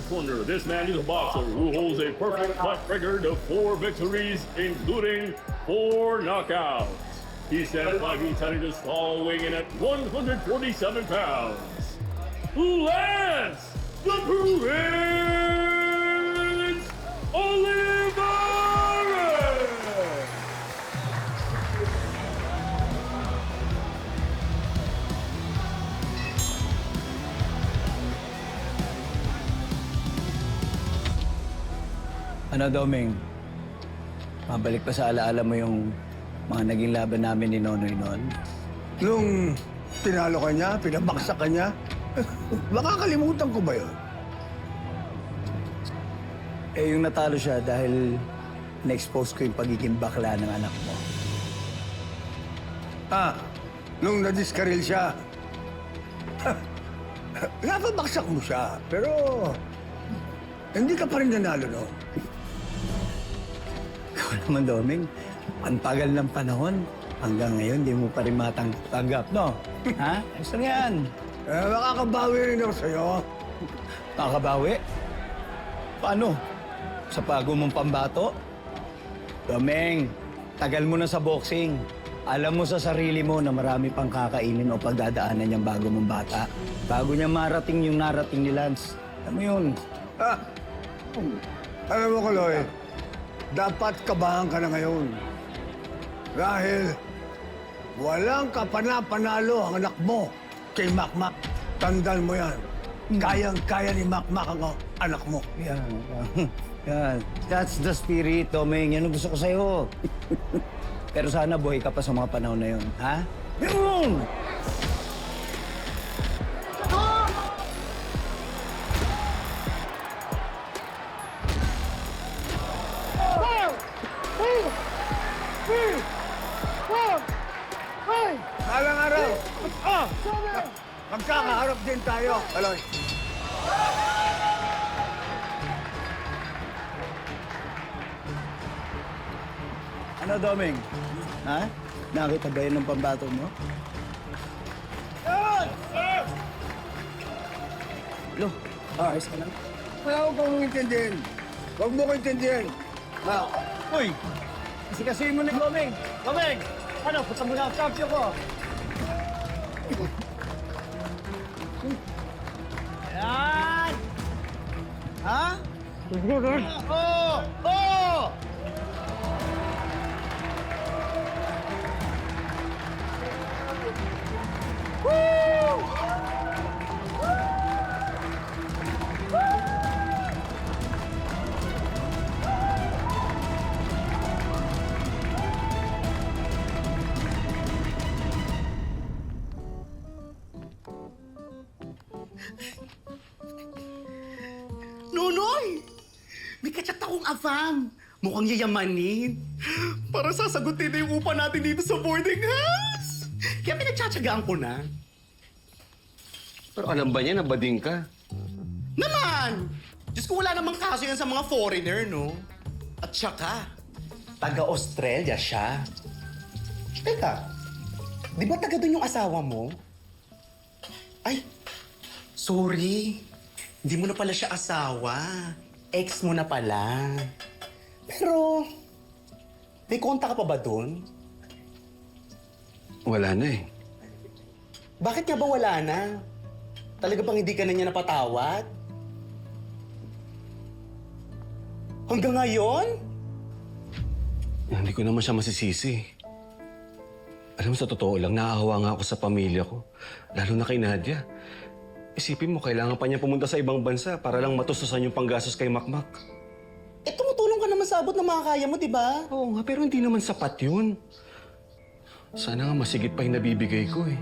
corner. This man is a boxer who holds a perfect fight record of 4 victories, including 4 knockouts. He stands 5 feet 10 inches tall, weighing in at 147 pounds. Lance the Prince Olivares! Ano, Doming? Mabalik pa sa alaala mo yung mga naging laban namin ni Nonoy noon? Nung tinalo ka niya, pinabaksak ka niya, makakalimutan ko ba yun? Eh, yung natalo siya dahil na-expose ko yung pagiging bakla ng anak mo. Nung nadiskaril siya, napabaksak mo siya, pero hindi ka pa rin nanalo, no? Ikaw naman, Doming, ang tagal ng panahon, hanggang ngayon, di mo pa rin matanggap, no? Ha? Gusto yan. Makakabawi rin ako sa'yo. Nakakabawi? Paano? Sa pago mong pambato? Domeng, tagal mo na sa boxing. Alam mo sa sarili mo na marami pang kakainin o pagdadaanan niyang bago mong bata. Bago niya marating yung narating ni Lance. Alam mo yun? Alam mo, Kaloy, dapat kabahan ka na ngayon. Dahil walang kapana-panalo ang anak mo kay Makmak. Tandaan mo yan. Kayang-kaya ni Makmak ang anak mo. Yan. Yan. That's the spirit, Domeng. Yan ang gusto ko sa'yo. Pero sana buhay ka pa sa mga panahon na yun, ha? Yun! Malang araw! Magkakaharap din tayo, Kaloy. Ano, Domeng? Ha? Nakita ba yun ng pambato mo? Lo, ayos ka lang. Wala ko kang intindihin. Huwag mo ko intindihin. Uy! Kasi mo na, Domeng! Domeng! Ano, punta mo na ang champion ko! Ayan! Ha? Oh! Oh! Nonoy! May kachat akong afam. Mukhang yayamanin. Para sasagutin na yung upa natin dito sa boarding house. Kaya pinagtsatsagaan ko na. Pero alam ba niya na bading ka? Naman! Diyos ko, wala namang kaso yan sa mga foreigner, no? At saka, taga-Australia siya. Teka, di ba taga doon yung asawa mo? Ay, sorry. Hindi mo na pala siya asawa. Ex mo na pala. Pero, may konta ka pa ba doon? Wala na eh. Bakit nga ba wala na? Talaga bang hindi ka na niya napatawad? Hanggang ngayon? Hindi ko naman siya masisisi. Alam mo, sa totoo lang, naahawa nga ako sa pamilya ko. Lalo na kay Nadia. Isipin mo, kailangan pa niya pumunta sa ibang bansa para lang matustusan yung panggastos kay Makmak. Eh, tumutulong ka naman sa abot ng mga kaya mo, di ba? Oo nga, pero hindi naman sapat yun. Sana nga masigit pa yung nabibigay ko eh.